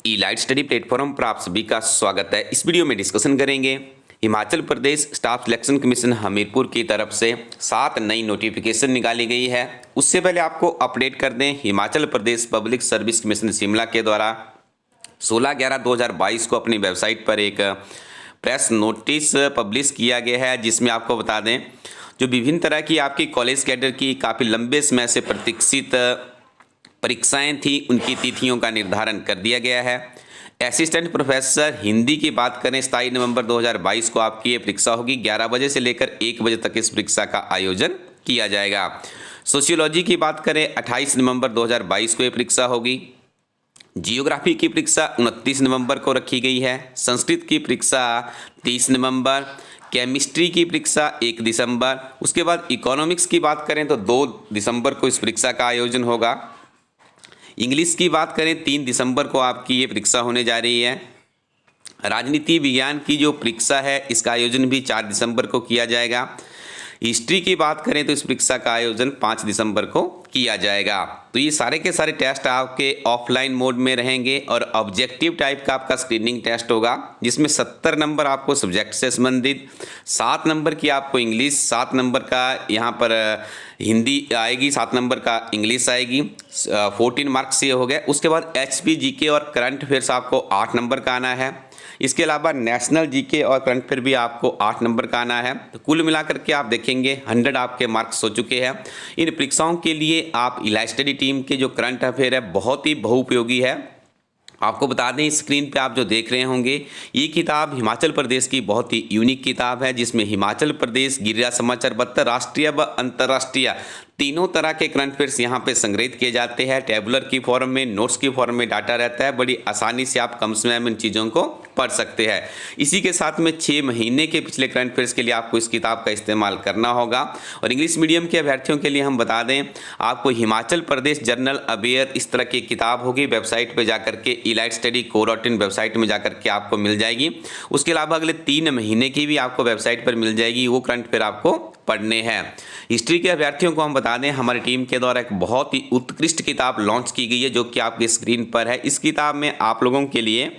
Elite study platform पर आप सभी का स्वागत है। इस वीडियो में डिस्कशन करेंगे Himachal Pradesh staff selection commission Hamirpur की तरफ से 7 नई नोटिफिकेशन निकाली गई है। उससे पहले आपको अपडेट कर दें, Himachal Pradesh public service commission Shimla के द्वारा 16/11/2022 को अपनी वेबसाइट पर एक प्रेस नोटिस पब्लिश किया गया है, जिसमें आपको बता दें जो विभिन्न तरह की आपकी कॉलेज कैडर की काफ़ी लंबे समय से प्रतीक्षित परीक्षाएं थी, उनकी तिथियों का निर्धारण कर दिया गया है। असिस्टेंट प्रोफेसर हिंदी की बात करें, 27 नवंबर 2022 को आपकी ये परीक्षा होगी। 11 बजे से लेकर 1 बजे तक इस परीक्षा का आयोजन किया जाएगा। सोशियोलॉजी की बात करें, 28 नवंबर 2022 को ये परीक्षा होगी। जियोग्राफी की परीक्षा 29 नवंबर को रखी गई है। संस्कृत की परीक्षा 30 नवंबर, केमिस्ट्री की परीक्षा 1 दिसंबर। उसके बाद इकोनॉमिक्स की बात करें तो 2 दिसंबर को इस परीक्षा का आयोजन होगा। इंग्लिश की बात करें 3 दिसंबर को आपकी ये परीक्षा होने जा रही है। राजनीति विज्ञान की जो परीक्षा है इसका आयोजन भी 4 दिसंबर को किया जाएगा। हिस्ट्री की बात करें तो इस परीक्षा का आयोजन 5 दिसंबर को किया जाएगा। तो ये सारे के सारे टेस्ट आपके ऑफलाइन मोड में रहेंगे और ऑब्जेक्टिव टाइप का आपका स्क्रीनिंग टेस्ट होगा, जिसमें 70 नंबर आपको सब्जेक्ट से संबंधित, 7 नंबर की आपको इंग्लिश, 7 नंबर का यहाँ पर हिंदी आएगी, 7 नंबर का इंग्लिश आएगी, 14 मार्क्स ये हो गए। उसके बाद एचपी जीके और करंट अफेयर्स आपको 8 नंबर का आना है। इसके अलावा नेशनल जीके और करंट अफेयर भी आपको 8 नंबर का आना है। तो कुल मिलाकर के आप देखेंगे 100 आपके मार्क्स हो चुके हैं। इन परीक्षाओं के लिए आप इलाइट स्टडी टीम के जो करंट अफेयर है बहुत ही बहुउपयोगी है। आपको बता दें, स्क्रीन पे आप जो देख रहे होंगे ये किताब हिमाचल प्रदेश की बहुत ही यूनिक किताब है, जिसमें हिमाचल प्रदेश गिरिराज समाचार पत्र राष्ट्रीय व अंतर्राष्ट्रीय तीनों तरह के करंट अफेयर्स यहाँ पे संग्रहित किए जाते हैं। टेबुलर की फॉर्म में, नोट्स की फॉर्म में डाटा रहता है। बड़ी आसानी से आप कम समय में इन चीज़ों को पढ़ सकते हैं। इसी के साथ में 6 महीने के पिछले करंट अफेयर्स के लिए आपको इस किताब का इस्तेमाल करना होगा। और इंग्लिश मीडियम के अभ्यर्थियों के लिए हम बता दें, आपको हिमाचल प्रदेश जनरल अवेयर इस तरह की किताब होगी, वेबसाइट पर जाकर के इलाइट स्टडी co.in वेबसाइट में जाकर के आपको मिल जाएगी। उसके अलावा अगले 3 महीने की भी आपको वेबसाइट पर मिल जाएगी, वो करंट अफेयर आपको पढ़ने हैं। हिस्ट्री के अभ्यर्थियों को हम बता दें, हमारी टीम के द्वारा एक बहुत ही उत्कृष्ट किताब लॉन्च की गई है, जो कि आपकी स्क्रीन पर है। इस किताब में आप लोगों के लिए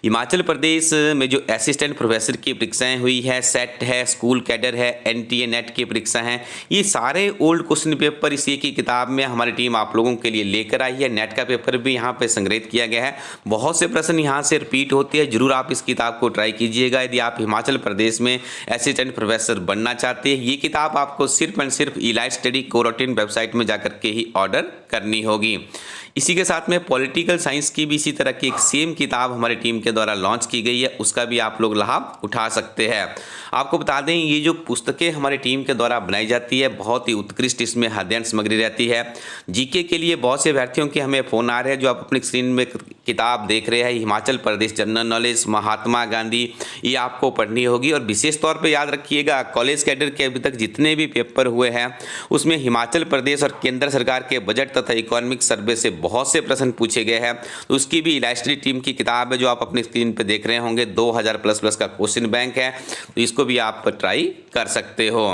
हिमाचल प्रदेश में जो असिस्टेंट प्रोफेसर की परीक्षाएं हुई है, सेट है, स्कूल कैडर है, एनटीए नेट की परीक्षा हैं, ये सारे ओल्ड क्वेश्चन पेपर इसी की किताब में हमारी टीम आप लोगों के लिए लेकर आई है। नेट का पेपर भी यहाँ पे संग्रहित किया गया है। बहुत से प्रश्न यहाँ से रिपीट होते हैं। जरूर आप इस किताब को ट्राई कीजिएगा यदि आप हिमाचल प्रदेश में असिस्टेंट प्रोफेसर बनना चाहते हैं। ये किताब आपको सिर्फ एंड सिर्फ इलाइट स्टडी co.in वेबसाइट में जाकर के ही ऑर्डर करनी होगी। इसी के साथ में पॉलिटिकल साइंस की भी इसी तरह की एक सेम किताब हमारी टीम के द्वारा लॉन्च की गई है, उसका भी आप लोग लाभ उठा सकते हैं। आपको बता दें, ये जो पुस्तकें हमारी टीम के द्वारा बनाई जाती है बहुत ही उत्कृष्ट इसमें अध्ययन सामग्री रहती है। जीके के लिए बहुत से अभ्यर्थियों के हमें फ़ोन आ रहे हैं जो आप अपनी स्क्रीन में किताब देख रहे हैं, हिमाचल प्रदेश जनरल नॉलेज, महात्मा गांधी, ये आपको पढ़नी होगी। और विशेष तौर पर याद रखिएगा, कॉलेज कैडर के अभी तक जितने भी पेपर हुए हैं उसमें हिमाचल प्रदेश और केंद्र सरकार के बजट तथा इकोनॉमिक सर्वे से बहुत से प्रश्न पूछे गए हैं। तो उसकी भी इलाइट स्टडी टीम की किताब है जो आप अपनी स्क्रीन पे देख रहे होंगे। 2000 प्लस का क्वेश्चन बैंक है, तो इसको भी आप ट्राई कर सकते हो।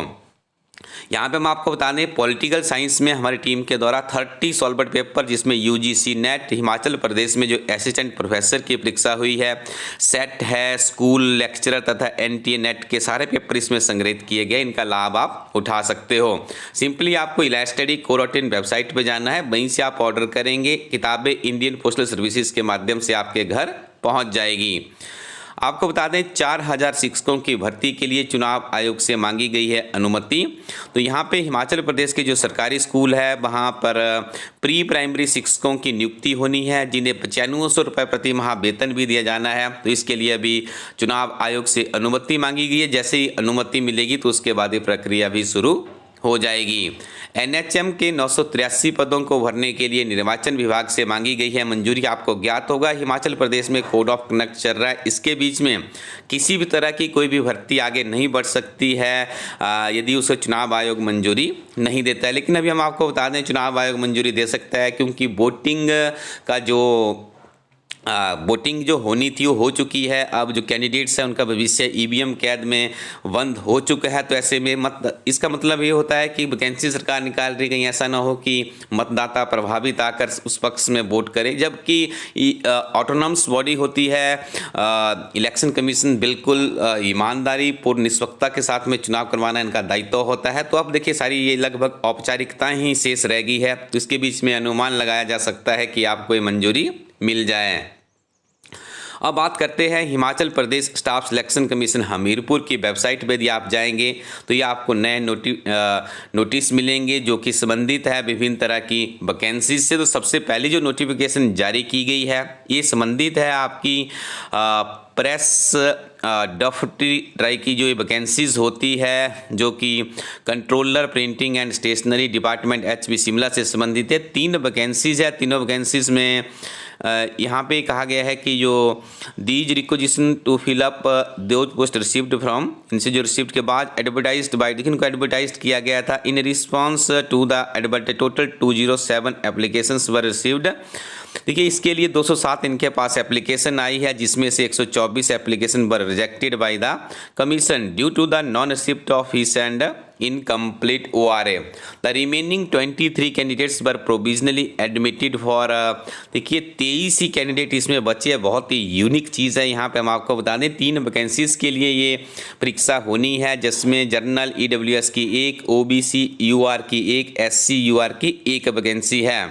यहाँ पे हम आपको बता दें, पॉलिटिकल साइंस में हमारी टीम के द्वारा 30 सॉल्वर पेपर, जिसमें यूजीसी नेट, हिमाचल प्रदेश में जो असिस्टेंट प्रोफेसर की परीक्षा हुई है, सेट है, स्कूल लेक्चरर तथा एनटीए नेट के सारे पेपर इसमें संग्रहित किए गए। इनका लाभ आप उठा सकते हो। सिंपली आपको इलाइट स्टडी co.in वेबसाइट पर जाना है, वहीं से आप ऑर्डर करेंगे। किताबें इंडियन पोस्टल सर्विसेज के माध्यम से आपके घर पहुँच जाएगी। आपको बता दें, 4000 शिक्षकों की भर्ती के लिए चुनाव आयोग से मांगी गई है अनुमति। तो यहाँ पे हिमाचल प्रदेश के जो सरकारी स्कूल है वहाँ पर प्री प्राइमरी शिक्षकों की नियुक्ति होनी है, जिन्हें 9500 रुपये प्रति माह वेतन भी दिया जाना है। तो इसके लिए अभी चुनाव आयोग से अनुमति मांगी गई है। जैसे ही अनुमति मिलेगी तो उसके बाद ये प्रक्रिया भी शुरू हो जाएगी। एनएचएम के 983 पदों को भरने के लिए निर्वाचन विभाग से मांगी गई है मंजूरी। आपको ज्ञात होगा हिमाचल प्रदेश में कोड ऑफ कंडक्ट चल रहा है, इसके बीच में किसी भी तरह की कोई भी भर्ती आगे नहीं बढ़ सकती है यदि उसे चुनाव आयोग मंजूरी नहीं देता है। लेकिन अभी हम आपको बता दें, चुनाव आयोग मंजूरी दे सकता है, क्योंकि वोटिंग का जो वोटिंग जो होनी थी वो हो चुकी है। अब जो कैंडिडेट्स हैं उनका भविष्य ईवीएम कैद में बंद हो चुका है। तो ऐसे में इसका मतलब ये होता है कि वैकेंसी सरकार निकाल रही, कहीं ऐसा ना हो कि मतदाता प्रभावित आकर उस पक्ष में वोट करें, जबकि ऑटोनॉमस बॉडी होती है इलेक्शन कमीशन, बिल्कुल ईमानदारी पूर्ण निष्पक्षता के साथ में चुनाव करवाना इनका दायित्व होता है। तो अब देखिए सारी ये लगभग औपचारिकताएं ही शेष रह गई है। तो इसके बीच में अनुमान लगाया जा सकता है कि आपको ये मंजूरी मिल जाए। अब बात करते हैं Himachal Pradesh staff selection commission Hamirpur की वेबसाइट पर यदि आप जाएंगे तो ये आपको नए नोटिस मिलेंगे जो कि संबंधित है विभिन्न तरह की वैकेंसीज से। तो सबसे पहली जो नोटिफिकेशन जारी की गई है ये संबंधित है आपकी प्रेस डॉक्टरी की जो वैकेंसीज होती है, जो कि controller printing and stationery department HB Shimla से संबंधित है। 3 वैकेंसीज है। तीनों वैकेंसीज में यहाँ पे कहा गया है कि जो these requisition to fill up those post received from, इनसे जो रिसीव्ड के बाद एडवर्टाइज्ड बाय, देखिए इनको एडवर्टाइज्ड किया गया था। In response to the advertise total 207 applications were received. देखिए इसके लिए 207 इनके पास एप्लीकेशन आई है, जिसमें से 124 application were rejected by the commission due to the non receipt of fees and incomplete ORA। The remaining 23 candidates were provisionally admitted for, देखिए 23 ही candidate इसमें बचे हैं। बहुत ही यूनिक चीज़ है। यहाँ पे हम आपको बता दें 3 वैकेंसीज के लिए ये परीक्षा होनी है, जिसमें जनरल EWS की 1, OBC UR की 1, SC UR की 1 वैकेंसी है।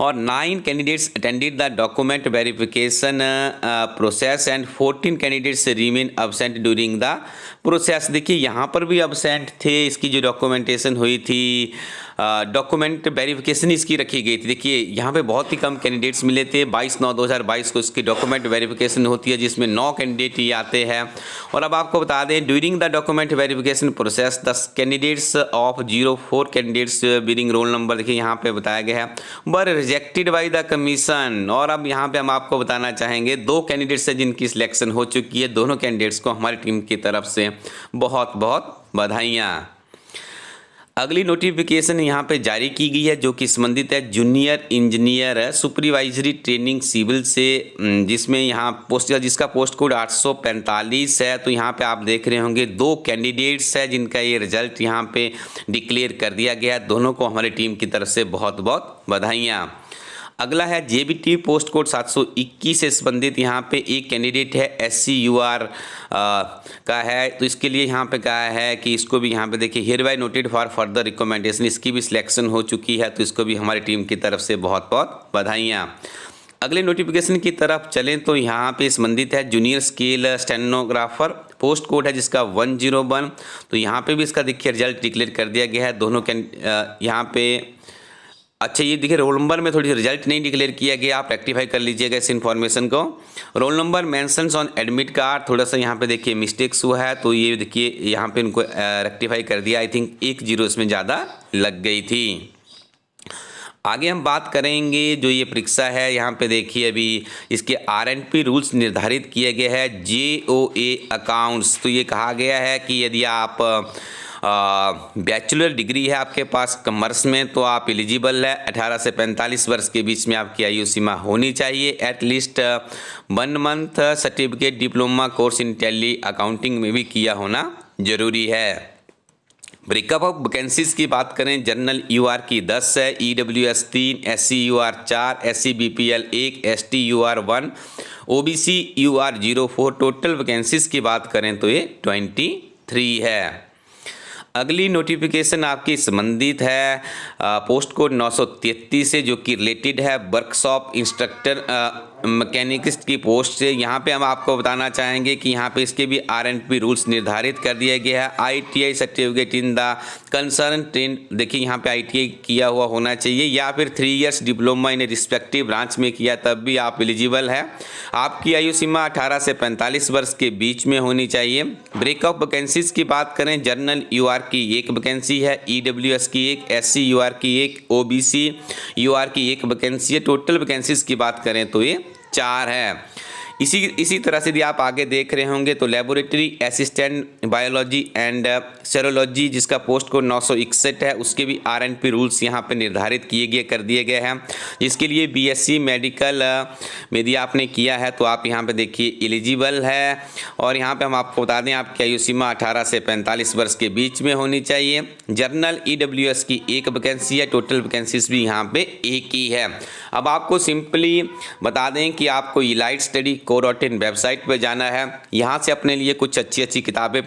और 9 candidates attended the document verification process and 14 candidates remain absent during the process. देखिए यहाँ पर भी अब्सेंट थे। इसकी जो डॉक्यूमेंटेशन हुई थी, डॉक्यूमेंट वेरिफिकेशन इसकी रखी गई थी। देखिए यहाँ पे बहुत ही कम कैंडिडेट्स मिले थे। 22/9/2022 को इसकी डॉक्यूमेंट वेरिफिकेशन होती है, जिसमें 9 कैंडिडेट ही आते हैं। और अब आपको बता दें during the document verification process 10 candidates of 04 candidates bearing roll number, देखिए यहाँ पे बताया गया है, were rejected by the commission. और अब यहाँ पे हम आपको बताना चाहेंगे 2 कैंडिडेट्स है जिनकी सिलेक्शन हो चुकी है। दोनों कैंडिडेट्स को हमारी टीम की तरफ से बहुत बहुत बधाइयाँ। अगली नोटिफिकेशन यहाँ पे जारी की गई है जो कि संबंधित है junior engineer supervisory training civil से, जिसमें यहाँ पोस्ट, जिसका पोस्ट कोड 845 है। तो यहाँ पे आप देख रहे होंगे 2 कैंडिडेट्स है जिनका ये रिजल्ट यहाँ पे डिक्लेयर कर दिया गया है। दोनों को हमारी टीम की तरफ से बहुत बहुत बधाइयाँ। अगला है JBT पोस्ट कोड 721 से संबंधित यहाँ पे एक कैंडिडेट है SC UR का है। तो इसके लिए यहाँ पे कहा है कि इसको भी यहाँ पे देखिए here bye noted for further recommendation, इसकी भी सिलेक्शन हो चुकी है। तो इसको भी हमारी टीम की तरफ से बहुत बहुत बधाइयाँ। अगले नोटिफिकेशन की तरफ चलें तो यहाँ पे संबंधित है junior scale stenographer, post code है जिसका 101। तो यहाँ पे भी इसका देखिए रिजल्ट डिक्लेयर कर दिया गया है। दोनों यहाँ पे अच्छा ये देखिए रोल नंबर में थोड़ी रिजल्ट नहीं डिक्लेयर किया गया, आप रेक्टिफाई कर लीजिएगा इस इन्फॉर्मेशन को। Roll number mentions on admit card, थोड़ा सा यहाँ पे देखिए मिस्टेक्स हुआ है, तो ये देखिए यहाँ पे इनको रेक्टिफाई कर दिया। आई थिंक 1 0 इसमें ज़्यादा लग गई थी। आगे हम बात करेंगे जो ये परीक्षा है, यहाँ पे देखिए अभी इसके RNP रूल्स निर्धारित किए गए हैं। JOA अकाउंट्स, तो ये कहा गया है कि यदि आप बैचलर डिग्री है आपके पास कॉमर्स में तो आप एलिजिबल है। 18 से 45 वर्ष के बीच में आपकी आयु सीमा होनी चाहिए। At least 1 month certificate diploma course in tally accounting में भी किया होना जरूरी है। ब्रेकअप ऑफ वैकेंसीज की बात करें, जनरल UR की 10 है, EWS 3, SC UR 4, SC BPL 1, ST UR 1, OBC UR 04। Total vacancies की बात करें तो ये 23 है। अगली नोटिफिकेशन आपकी संबंधित है पोस्ट कोड 933 से, जो कि रिलेटेड है वर्कशॉप इंस्ट्रक्टर मैकेनिकिस्ट की पोस्ट से। यहाँ पे हम आपको बताना चाहेंगे कि यहाँ पे इसके भी RNP रूल्स निर्धारित कर दिया गया है। ITI certificate in the concern trend, देखिए यहाँ पे ITI किया हुआ होना चाहिए या फिर 3 years diploma in respective branch में किया तब भी आप एलिजिबल है। आपकी आयु सीमा 18 से 45 वर्ष के बीच में होनी चाहिए। ब्रेकअप वैकेंसीज की बात करें, जनरल UR की 1 वैकेंसी है, EWS की 1, SC UR की 1, OBC UR की 1 वैकेंसी है। टोटल वैकेंसीज की बात करें तो ये 4 है। इसी तरह से यदि आप आगे देख रहे होंगे तो laboratory assistant biology and serology जिसका पोस्ट कोड 961 है, उसके भी RNP रूल्स यहाँ पे निर्धारित कर दिए गए हैं। जिसके लिए BSc मेडिकल में यदि आपने किया है तो आप यहाँ पे देखिए एलिजिबल है। और यहाँ पे हम आपको बता दें आपकी आयु सीमा 18 से 45 वर्ष के बीच में होनी चाहिए। जर्नल EWS की 1 वैकेंसी है, टोटल वैकेंसीज भी यहाँ पे 1 ही है। अब आपको सिंपली बता दें कि आपको elitestudy.co.in वेबसाइट पर जाना है। यहाँ से अपने लिए कुछ अच्छी किताबें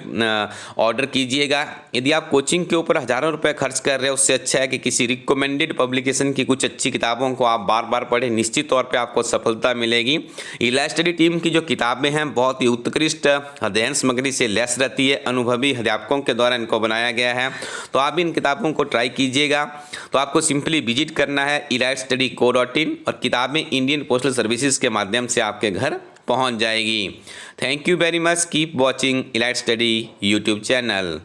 ऑर्डर कीजिएगा। यदि आप कोचिंग के ऊपर हज़ारों रुपए खर्च कर रहे हैं, उससे अच्छा है कि किसी रिकमेंडेड पब्लिकेशन की कुछ अच्छी किताबों को आप बार बार पढ़ें, निश्चित तौर पे आपको सफलता मिलेगी। इलाइट स्टडी टीम की जो किताबें हैं बहुत ही उत्कृष्ट अध्ययन सामग्री से लैस रहती है, अनुभवी अध्यापकों के द्वारा इनको बनाया गया है। तो आप इन किताबों को ट्राई कीजिएगा। तो आपको सिंपली विजिट करना है elitestudy.co.in और किताबें इंडियन पोस्टल सर्विसेज के माध्यम से आपके घर पहुंच जाएगी। Thank you very much, keep watching elite study YouTube channel.